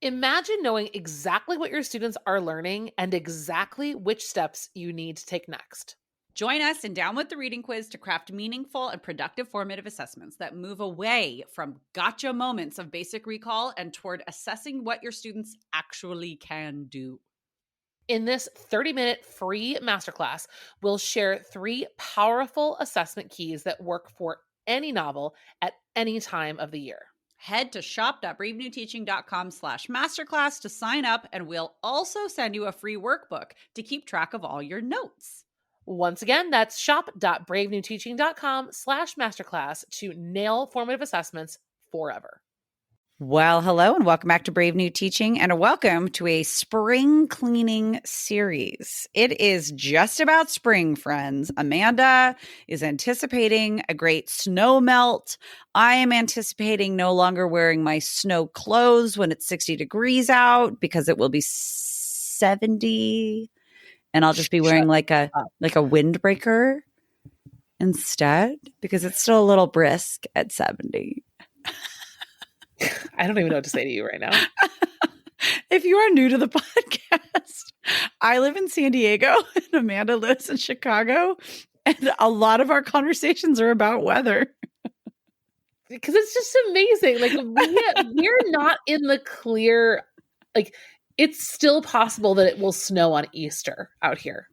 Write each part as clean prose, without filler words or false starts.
Imagine knowing exactly what your students are learning and exactly which steps you need to take next. Join us in Down with the Reading Quiz to craft meaningful and productive formative assessments that move away from gotcha moments of basic recall and toward assessing what your students actually can do. In this 30-minute free masterclass, we'll share 3 powerful assessment keys that work for any novel at any time of the year. Head to shop.bravenewteaching.com/masterclass to sign up, and we'll also send you a free workbook to keep track of all your notes. Once again, that's shop.bravenewteaching.com/masterclass to nail formative assessments forever. Well, hello and welcome back to Brave New Teaching, and a welcome to a spring cleaning series. It is just about spring, friends. Amanda is anticipating a great snow melt. I am anticipating no longer wearing my snow clothes when it's 60 degrees out because it will be 70 and I'll just be wearing like a windbreaker instead because it's still a little brisk at 70. I don't even know what to say to you right now. If you are new to the podcast, I live in San Diego and Amanda lives in Chicago. And a lot of our conversations are about weather. Because it's just amazing. Like we're not in the clear. Like it's still possible that it will snow on Easter out here.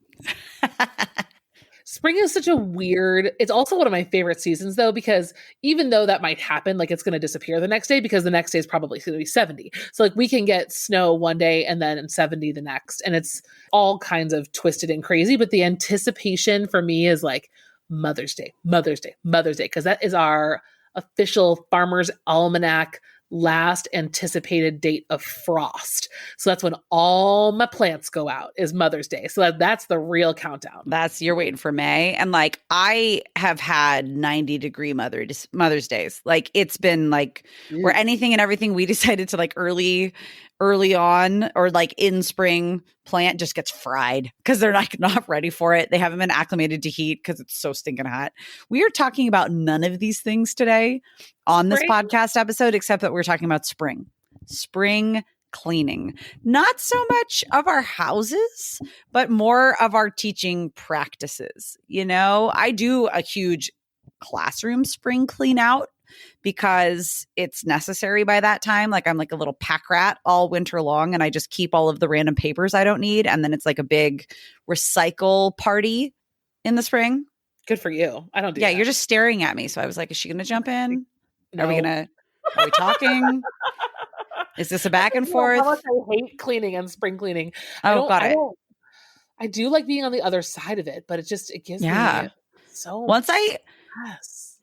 Spring is such a weird, it's also one of my favorite seasons though, because even though that might happen, like it's going to disappear the next day because the next day is probably going to be 70. So like we can get snow one day and then 70 the next. And it's all kinds of twisted and crazy. But the anticipation for me is like Mother's Day, Mother's Day, Mother's Day, because that is our official Farmer's Almanac last anticipated date of frost. So that's when all my plants go out is Mother's Day. So that's the real countdown. You're waiting for May. And like I have had 90-degree Mother's Days. Like it's been like where anything and everything we decided to like early on or like in spring plant just gets fried because they're not ready for it. They haven't been acclimated to heat because it's so stinking hot. We are talking about none of these things today on this podcast episode, except that we're talking about spring cleaning. Not so much of our houses, but more of our teaching practices. You know, I do a huge classroom spring clean out because it's necessary by that time. Like I'm like a little pack rat all winter long and I just keep all of the random papers I don't need. And then it's like a big recycle party in the spring. Good for you. I don't do that. Yeah, you're just staring at me. So I was like, is she going to jump in? No. Are we talking? Is this a back and forth? I hate cleaning and spring cleaning. Oh, got it. I do like being on the other side of it, but it gives me so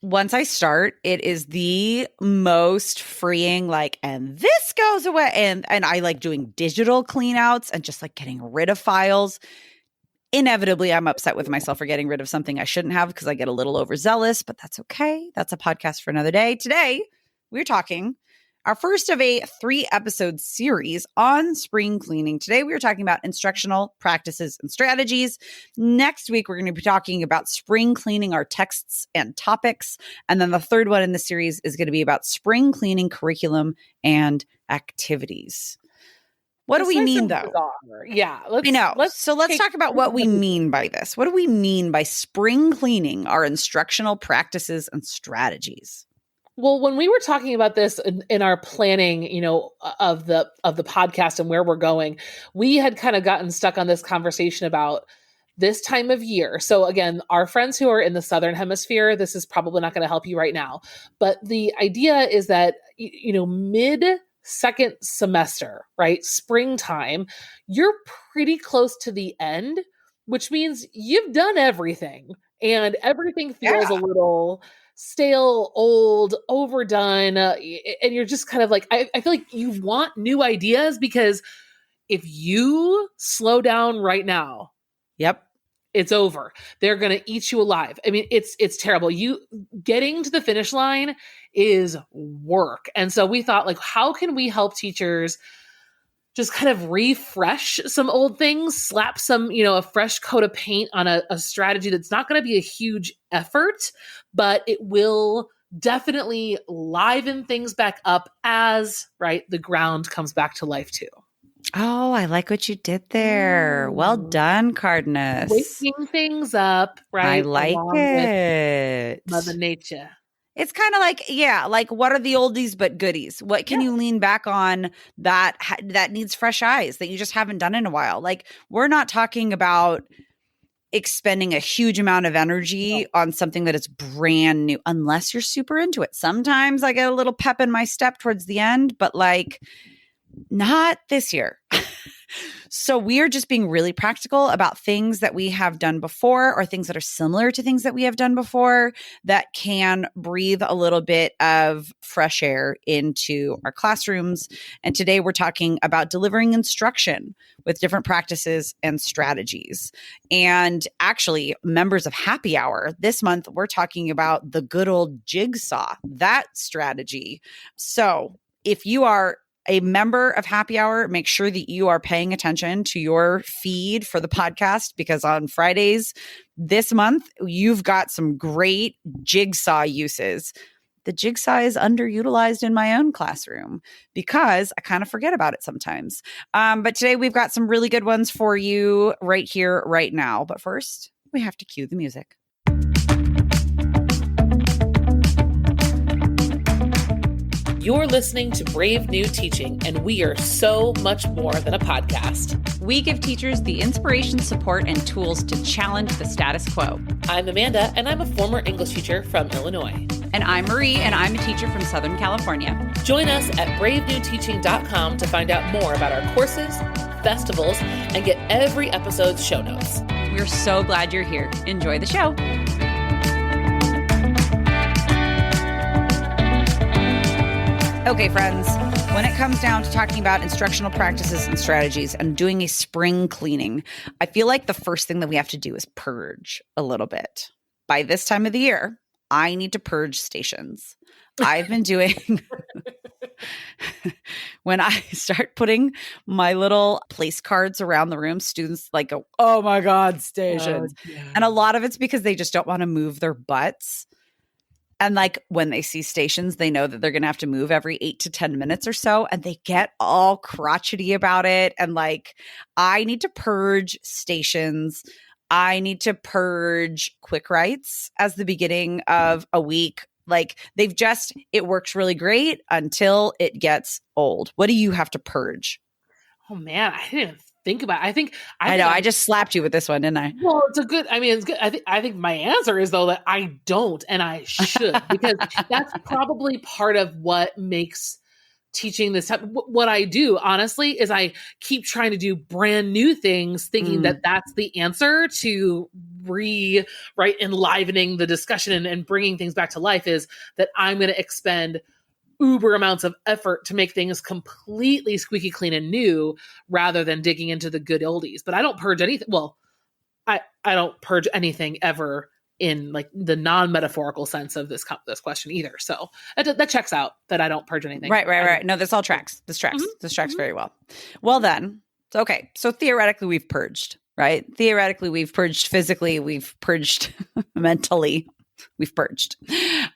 Once I start, it is the most freeing, like, and this goes away. And I like doing digital clean outs and just like getting rid of files. Inevitably, I'm upset with myself for getting rid of something I shouldn't have because I get a little overzealous, but that's okay. That's a podcast for another day. Today, we're talking our first of a 3-episode series on spring cleaning. Today, we are talking about instructional practices and strategies. Next week, we're going to be talking about spring cleaning our texts and topics. And then the third one in the series is going to be about spring cleaning curriculum and activities. What do we mean, though? Yeah. Let's talk about what we mean by this. What do we mean by spring cleaning our instructional practices and strategies? Well, when we were talking about this in our planning, of the podcast and where we're going, we had kind of gotten stuck on this conversation about this time of year. So again, our friends who are in the Southern Hemisphere, this is probably not going to help you right now. But the idea is that, mid-second semester, right? Springtime, you're pretty close to the end, which means you've done everything and everything feels a little stale, old, overdone. And you're just kind of like, I feel like you want new ideas because if you slow down right now, it's over. They're going to eat you alive. I mean, it's terrible. You getting to the finish line is work. And so we thought like, how can we help teachers just kind of refresh some old things, slap some, a fresh coat of paint on a strategy that's not going to be a huge effort, but it will definitely liven things back up as, right, the ground comes back to life too. Oh, I like what you did there. Well done, Cardinus. Waking things up, right? I like along it. with Mother Nature. It's kind of like, yeah, like what are the oldies but goodies? What can you lean back on that needs fresh eyes that you just haven't done in a while? Like, we're not talking about expending a huge amount of energy on something that is brand new, unless you're super into it. Sometimes I get a little pep in my step towards the end, but like not this year. So we're just being really practical about things that we have done before or things that are similar to things that we have done before that can breathe a little bit of fresh air into our classrooms. And today we're talking about delivering instruction with different practices and strategies. And actually, members of Happy Hour, this month, we're talking about the good old jigsaw, that strategy. So if you are a member of Happy Hour, make sure that you are paying attention to your feed for the podcast, because on Fridays this month, you've got some great jigsaw uses. The jigsaw is underutilized in my own classroom because I kind of forget about it sometimes. But today we've got some really good ones for you right here, right now. But first, we have to cue the music. You're listening to Brave New Teaching, and we are so much more than a podcast. We give teachers the inspiration, support, and tools to challenge the status quo. I'm Amanda, and I'm a former English teacher from Illinois. And I'm Marie, and I'm a teacher from Southern California. Join us at bravenewteaching.com to find out more about our courses, festivals, and get every episode's show notes. We're so glad you're here. Enjoy the show. Okay, friends, when it comes down to talking about instructional practices and strategies and doing a spring cleaning, I feel like the first thing that we have to do is purge a little bit. By this time of the year, I need to purge stations. I've been doing, when I start putting my little place cards around the room, students like go, oh my God, stations. Oh, yeah. And a lot of it's because they just don't want to move their butts. And like when they see stations, they know that they're going to have to move every 8 to 10 minutes or so. And they get all crotchety about it. And like, I need to purge stations. I need to purge quick writes as the beginning of a week. Like it works really great until it gets old. What do you have to purge? Oh man, I didn't think about it. I know. I just slapped you with this one, didn't I? Well, it's good. I think my answer is though that I don't, and I should, because that's probably part of what makes teaching this. What I do, honestly, is I keep trying to do brand new things, thinking that that's the answer to enlivening the discussion and bringing things back to life. Is that I'm going to expend uber amounts of effort to make things completely squeaky clean and new rather than digging into the good oldies. But I don't purge anything. Well, I don't purge anything ever in like the non-metaphorical sense of this question either. So that checks out that I don't purge anything. Right. No, this all tracks. This tracks. Mm-hmm. This tracks very well. Well then, okay. So theoretically we've purged, right? Theoretically we've purged physically. We've purged mentally. We've purged.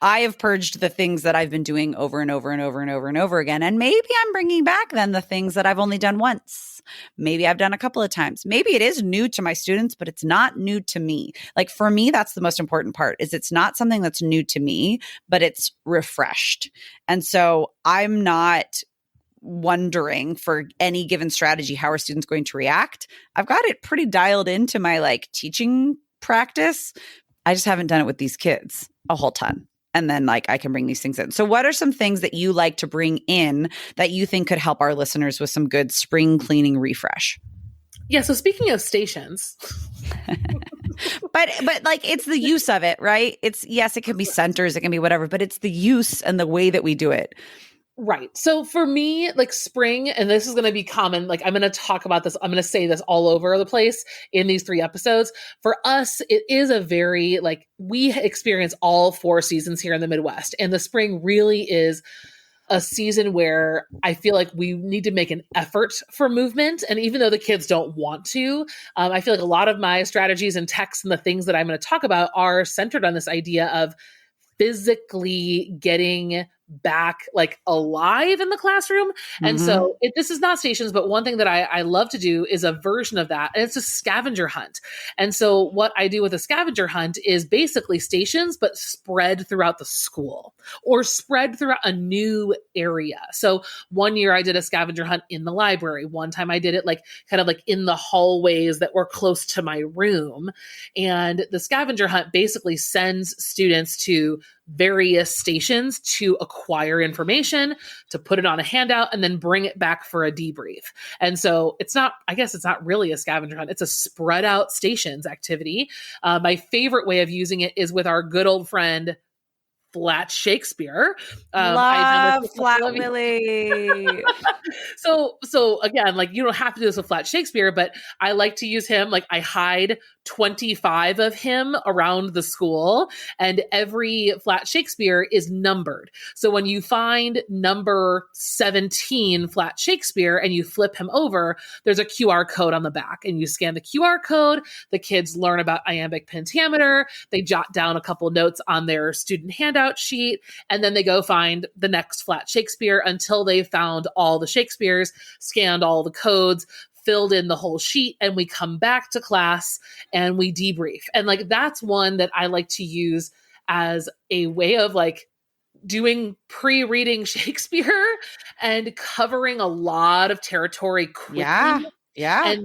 I have purged the things that I've been doing over and over and over and over and over again. And maybe I'm bringing back then the things that I've only done once. Maybe I've done a couple of times. Maybe it is new to my students, but it's not new to me. Like for me, that's the most important part, is it's not something that's new to me, but it's refreshed. And so I'm not wondering for any given strategy, how are students going to react? I've got it pretty dialed into my like teaching practice. I just haven't done it with these kids a whole ton. And then like I can bring these things in. So what are some things that you like to bring in that you think could help our listeners with some good spring cleaning refresh? Yeah. So speaking of stations. but like it's the use of it, right? It's, yes, it can be centers, it can be whatever, but it's the use and the way that we do it. Right. So for me, like spring, and this is going to be common, like I'm going to talk about this, I'm going to say this all over the place in these 3 episodes. For us, it is a very, like, we experience all 4 seasons here in the Midwest. And the spring really is a season where I feel like we need to make an effort for movement. And even though the kids don't want to, I feel like a lot of my strategies and texts and the things that I'm going to talk about are centered on this idea of physically getting back like alive in the classroom. And so this is not stations, but one thing that I love to do is a version of that. And it's a scavenger hunt. And so what I do with a scavenger hunt is basically stations, but spread throughout the school or spread throughout a new area. So one year I did a scavenger hunt in the library. One time I did it like kind of like in the hallways that were close to my room. And the scavenger hunt basically sends students to various stations to acquire information, to put it on a handout, and then bring it back for a debrief. And so I guess it's not really a scavenger hunt. It's a spread out stations activity. My favorite way of using it is with our good old friend, Flat Shakespeare. Love Flat Willy. So again, like you don't have to do this with Flat Shakespeare, but I like to use him. Like I hide 25 of him around the school, and every Flat Shakespeare is numbered. So when you find number 17 Flat Shakespeare and you flip him over, there's a QR code on the back, and you scan the QR code. The kids learn about iambic pentameter. They jot down a couple notes on their student handout sheet, and then they go find the next Flat Shakespeare until they found all the Shakespeares, scanned all the codes, filled in the whole sheet, and we come back to class and we debrief. And like that's one that I like to use as a way of like doing pre-reading Shakespeare and covering a lot of territory quickly. Yeah.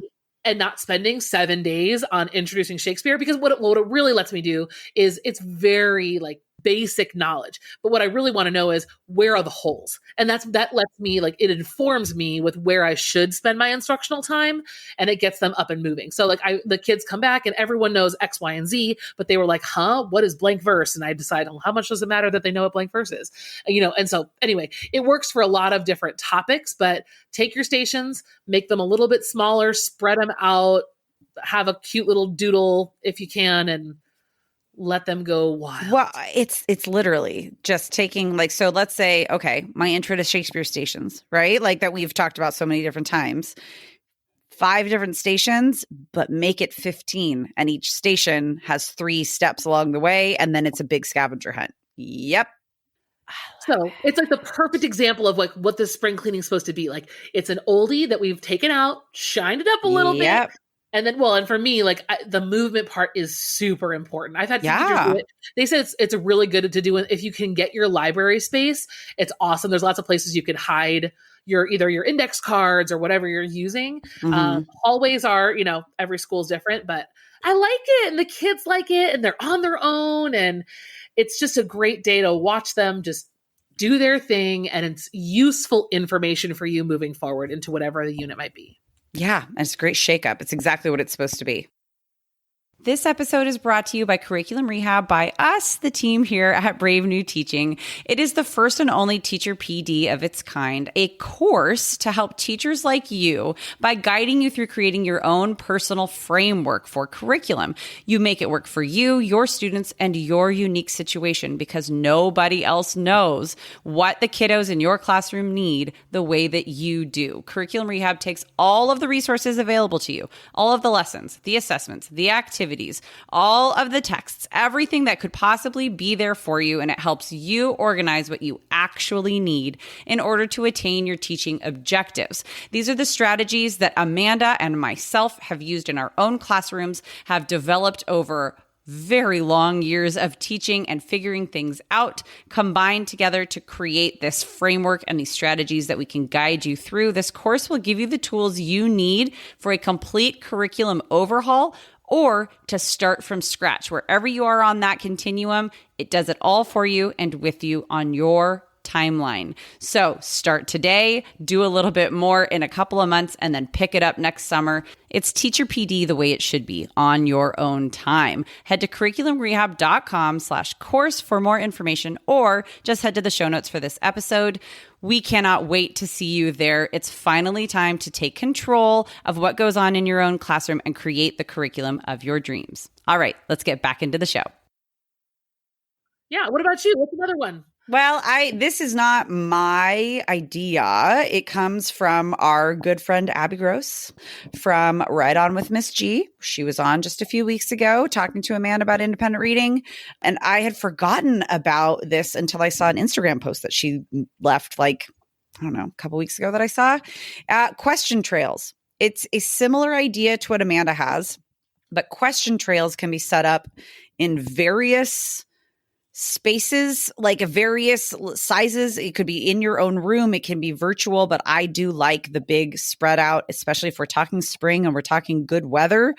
And not spending 7 days on introducing Shakespeare, because what it really lets me do is it's very like basic knowledge. But what I really want to know is where are the holes? And that lets me like, it informs me with where I should spend my instructional time, and it gets them up and moving. So like the kids come back and everyone knows X, Y, and Z, but they were like, what is blank verse? And I decide, how much does it matter that they know what blank verse is? And so anyway, it works for a lot of different topics, but take your stations, make them a little bit smaller, spread them out, have a cute little doodle if you can, and let them go wild. Well, it's literally just taking like, so let's say, okay, my intro to Shakespeare stations, right? Like that we've talked about so many different times, 5 different stations, but make it 15. And each station has 3 steps along the way. And then it's a big scavenger hunt. Yep. So it's like the perfect example of like what the spring cleaning is supposed to be. Like it's an oldie that we've taken out, shined it up a little bit. And then, and for me, like the movement part is super important. I've had teachers do it. They said it's really good to do if you can get your library space. It's awesome. There's lots of places you can hide either your index cards or whatever you're using. Hallways are, every school's different, but I like it, and the kids like it, and they're on their own, and it's just a great day to watch them just do their thing, and it's useful information for you moving forward into whatever the unit might be. Yeah, and it's a great shakeup. It's exactly what it's supposed to be. This episode is brought to you by Curriculum Rehab, by us, the team here at Brave New Teaching. It is the first and only teacher PD of its kind, a course to help teachers like you by guiding you through creating your own personal framework for curriculum. You make it work for you, your students, and your unique situation, because nobody else knows what the kiddos in your classroom need the way that you do. Curriculum Rehab takes all of the resources available to you, all of the lessons, the assessments, the activities, all of the texts, everything that could possibly be there for you, and it helps you organize what you actually need in order to attain your teaching objectives. These are the strategies that Amanda and myself have used in our own classrooms, have developed over very long years of teaching and figuring things out, combined together to create this framework and these strategies that we can guide you through. This course will give you the tools you need for a complete curriculum overhaul, or to start from scratch. Wherever you are on that continuum, it does it all for you and with you on your timeline. So start today, do a little bit more in a couple of months, and then pick it up next summer. It's Teacher PD the way it should be, on your own time. Head to curriculumrehab.com/course for more information, or just head to the show notes for this episode. We cannot wait to see you there. It's finally time to take control of what goes on in your own classroom and create the curriculum of your dreams. All right, let's get back into the show. Yeah. What about you? What's another one? Well, this is not my idea. It comes from our good friend Abby Gross from Right On with Miss G. She was on just a few weeks ago talking to Amanda about independent reading. And I had forgotten about this until I saw an Instagram post that she left like, I don't know, a couple weeks ago that I saw. Question trails. It's a similar idea to what Amanda has, but question trails can be set up in various spaces, like various sizes. It could be in your own room, it can be virtual, but I do like the big spread out, especially if we're talking spring and we're talking good weather.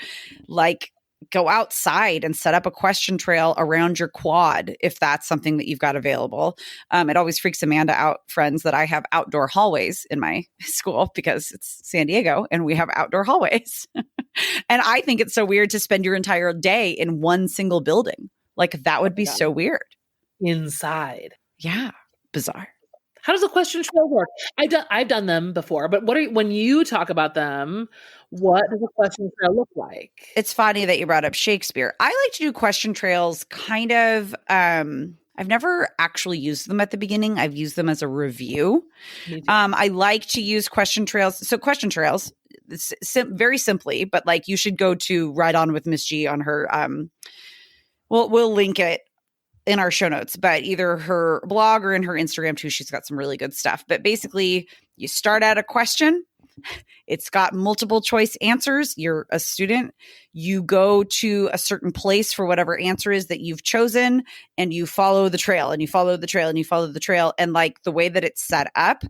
Like, go outside and set up a question trail around your quad if that's something that you've got available. It always freaks Amanda out, friends, that I have outdoor hallways in my school because it's San Diego and we have outdoor hallways. And I think it's so weird to spend your entire day in one single building. Like, that would be so weird. Inside. Yeah. Bizarre. How does a question trail work? I've done them before, but when you talk about them, what does a question trail look like? It's funny that you brought up Shakespeare. I like to do question trails kind of, I've never actually used them at the beginning. I've used them as a review. I like to use question trails. So question trails, very simply, but like you should go to Right On with Miss G on her, we'll link it in our show notes, but either her blog or in her Instagram too. She's got some really good stuff. But basically, you start at a question. It's got multiple choice answers. You're a student. You go to a certain place for whatever answer is that you've chosen, and you follow the trail and you follow the trail and you follow the trail. And like the way that it's set up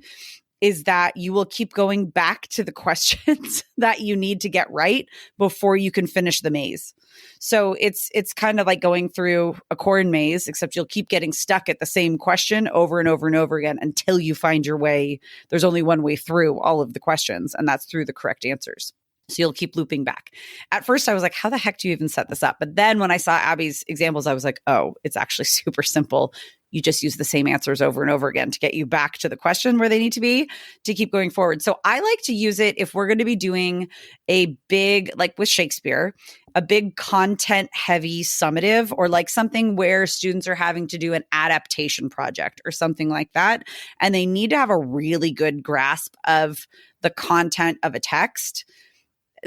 is that you will keep going back to the questions that you need to get right before you can finish the maze. So it's kind of like going through a corn maze, except you'll keep getting stuck at the same question over and over and over again until you find your way. There's only one way through all of the questions, and that's through the correct answers. So you'll keep looping back. At first, I was like, how the heck do you even set this up? But then when I saw Abby's examples, I was like, oh, it's actually super simple. You just use the same answers over and over again to get you back to the question where they need to be to keep going forward. So I like to use it if we're going to be doing a big, like with Shakespeare, a big content heavy summative, or like something where students are having to do an adaptation project or something like that. And they need to have a really good grasp of the content of a text.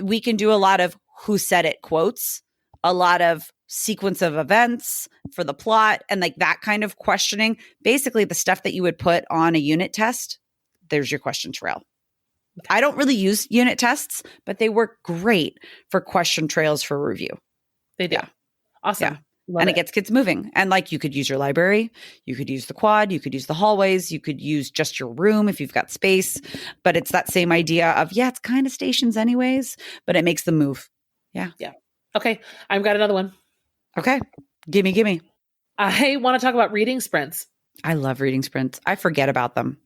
We can do a lot of who said it quotes, a lot of sequence of events for the plot, and like that kind of questioning. Basically, the stuff that you would put on a unit test, there's your question trail. I don't really use unit tests, but they work great for question trails for review. They do. Yeah. Awesome. Yeah. And it gets kids moving. And like you could use your library, you could use the quad, you could use the hallways, you could use just your room if you've got space. But it's that same idea of, yeah, it's kind of stations anyways, but it makes them move. Yeah. Yeah. Okay. I've got another one. Okay. Gimme. I want to talk about reading sprints. I love reading sprints. I forget about them.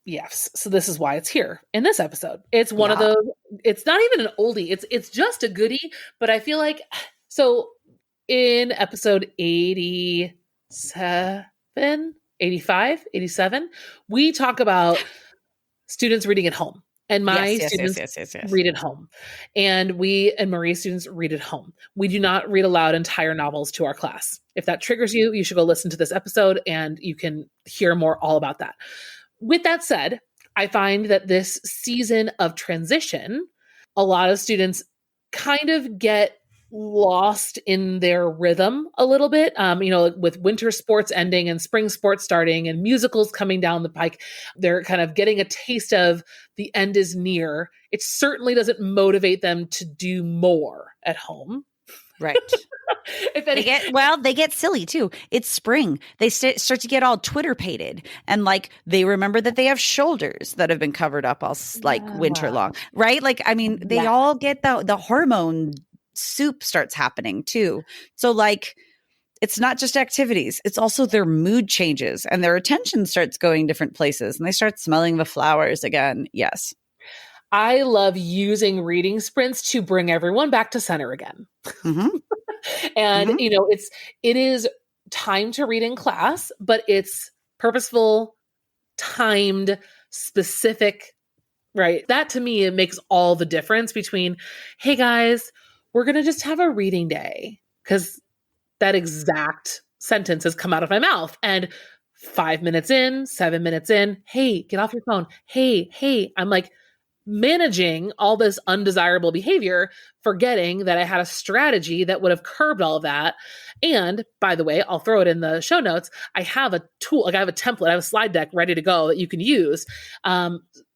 Yes. So this is why it's here in this episode. It's one of those, it's not even an oldie. It's just a goodie, but I feel like, so in episode 87, 85, 87, we talk about students reading at home. And my students read at home. And we and Marie's students read at home. We do not read aloud entire novels to our class. If that triggers you, you should go listen to this episode and you can hear more all about that. With that said, I find that this season of transition, a lot of students kind of get lost in their rhythm a little bit, with winter sports ending and spring sports starting and musicals coming down the pike. They're kind of getting a taste of the end is near. It certainly doesn't motivate them to do more at home. Right. They get silly too. It's spring. They start to get all Twitter-pated, and like they remember that they have shoulders that have been covered up all winter long, right? Like, I mean, they all get the hormone soup starts happening too. So like, it's not just activities, it's also their mood changes and their attention starts going different places and they start smelling the flowers again. Yes. I love using reading sprints to bring everyone back to center again. Mm-hmm. And, it is time to read in class, but it's purposeful, timed, specific, right? That to me, it makes all the difference between, hey guys, we're going to just have a reading day, because that exact sentences come out of my mouth. And 5 minutes in, 7 minutes in, hey, get off your phone. Hey, I'm like managing all this undesirable behavior, forgetting that I had a strategy that would have curbed all of that. And by the way, I'll throw it in the show notes. I have a tool, like I have a template, I have a slide deck ready to go that you can use.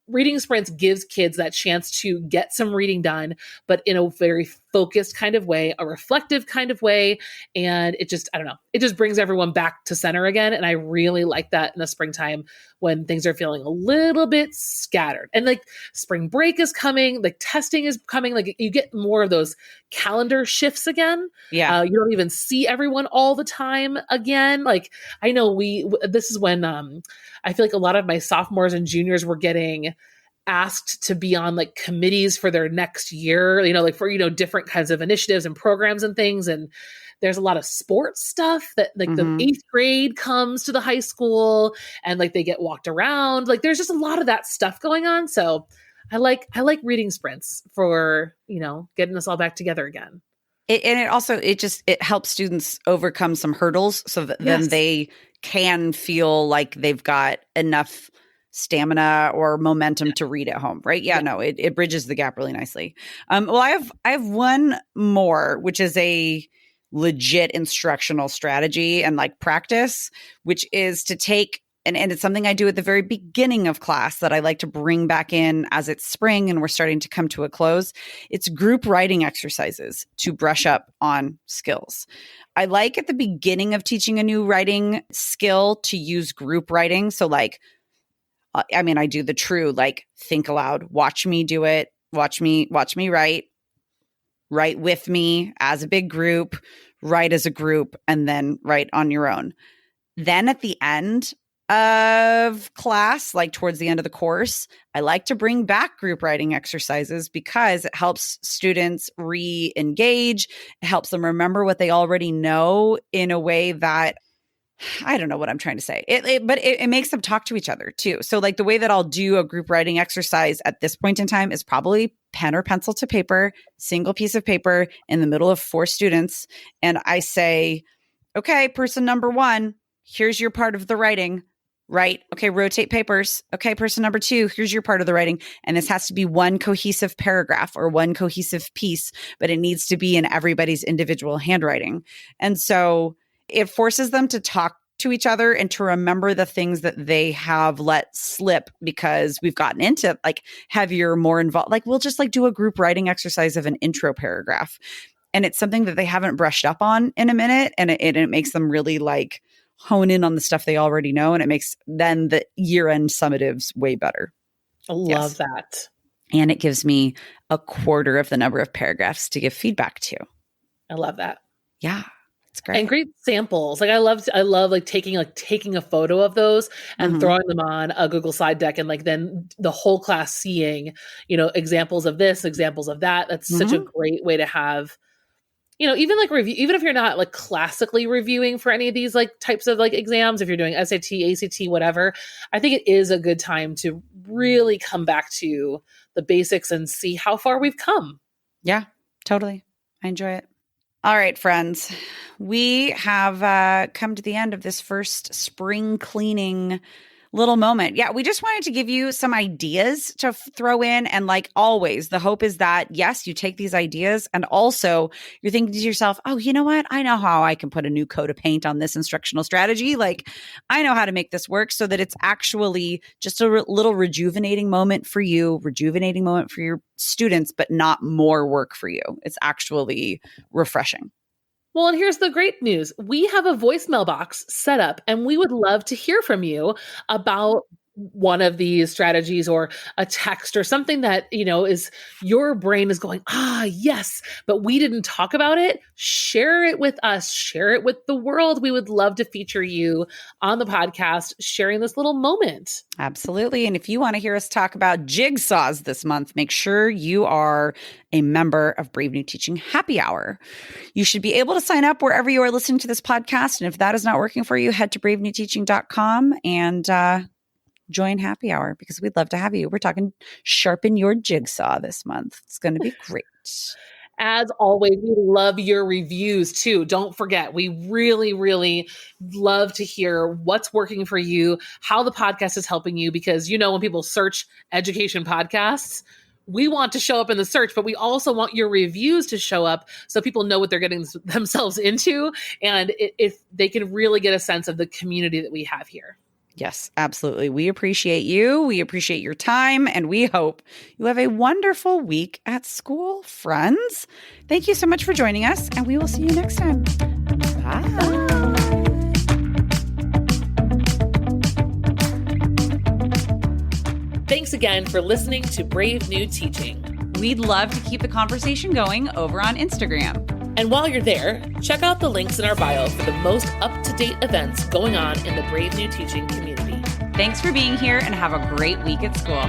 Reading sprints gives kids that chance to get some reading done, but in a very focused kind of way, a reflective kind of way. And it just, I don't know, it just brings everyone back to center again. And I really like that in the springtime when things are feeling a little bit scattered. And like spring break is coming, like testing is coming, like you get more of those calendar shifts again. Yeah. You don't even see everyone all the time again. Like I know this is when I feel like a lot of my sophomores and juniors were getting asked to be on like committees for their next year, like for, different kinds of initiatives and programs and things. And there's a lot of sports stuff that like the 8th grade comes to the high school and like they get walked around. Like there's just a lot of that stuff going on. So I like reading sprints for, getting us all back together again. It helps students overcome some hurdles so that then they can feel like they've got enough stamina or momentum to read at home, right? It bridges the gap really nicely. Well, I have one more, which is a legit instructional strategy and like practice, which is to take and it's something I do at the very beginning of class that I like to bring back in as it's spring and we're starting to come to a close. It's group writing exercises to brush up on skills. I like at the beginning of teaching a new writing skill to use group writing. So like, I do the true, like think aloud, watch me do it, watch me write with me as a big group, write as a group, and then write on your own. Then at the end of class, like towards the end of the course, I like to bring back group writing exercises because it helps students re-engage. It helps them remember what they already know in a way that I don't know what I'm trying to say. But it makes them talk to each other too. So like the way that I'll do a group writing exercise at this point in time is probably pen or pencil to paper, single piece of paper in the middle of 4 students. And I say, okay, person number 1, here's your part of the writing. Right. Okay. Rotate papers. Okay. Person number 2, here's your part of the writing. And this has to be one cohesive paragraph or one cohesive piece, but it needs to be in everybody's individual handwriting. And so it forces them to talk to each other and to remember the things that they have let slip because we've gotten into like heavier, more involved. Like we'll just like do a group writing exercise of an intro paragraph. And it's something that they haven't brushed up on in a minute. And it makes them really like hone in on the stuff they already know. And it makes then the year-end summatives way better. I love that. And it gives me a quarter of the number of paragraphs to give feedback to. I love that. Yeah. It's great. And great samples. Like I love like taking a photo of those and throwing them on a Google slide deck and like then the whole class seeing, examples of this, examples of that. That's such a great way to have, even like review, even if you're not like classically reviewing for any of these like types of like exams, if you're doing SAT, ACT, whatever, I think it is a good time to really come back to the basics and see how far we've come. Yeah, totally. I enjoy it. All right, friends, we have come to the end of this first spring cleaning little moment. Yeah, we just wanted to give you some ideas to throw in. And like always, the hope is that, yes, you take these ideas and also you're thinking to yourself, oh, you know what? I know how I can put a new coat of paint on this instructional strategy. Like I know how to make this work so that it's actually just a little rejuvenating moment for you, rejuvenating moment for your students, but not more work for you. It's actually refreshing. Well, and here's the great news. We have a voicemail box set up, and we would love to hear from you about one of these strategies or a text or something that, is your brain is going, yes, but we didn't talk about it. Share it with us. Share it with the world. We would love to feature you on the podcast, sharing this little moment. Absolutely. And if you want to hear us talk about jigsaws this month, make sure you are a member of Brave New Teaching Happy Hour. You should be able to sign up wherever you are listening to this podcast. And if that is not working for you, head to bravenewteaching.com and join Happy Hour because we'd love to have you. We're talking sharpen your jigsaw this month. It's going to be great. As always, we love your reviews too. Don't forget, we really, really love to hear what's working for you, how the podcast is helping you, because when people search education podcasts, we want to show up in the search, but we also want your reviews to show up so people know what they're getting themselves into, and if they can really get a sense of the community that we have here. Yes, absolutely. We appreciate you. We appreciate your time, and we hope you have a wonderful week at school, friends. Thank you so much for joining us, and we will see you next time. Bye. Thanks again for listening to Brave New Teaching. We'd love to keep the conversation going over on Instagram. And while you're there, check out the links in our bio for the most up-to-date events going on in the Brave New Teaching community. Thanks for being here and have a great week at school.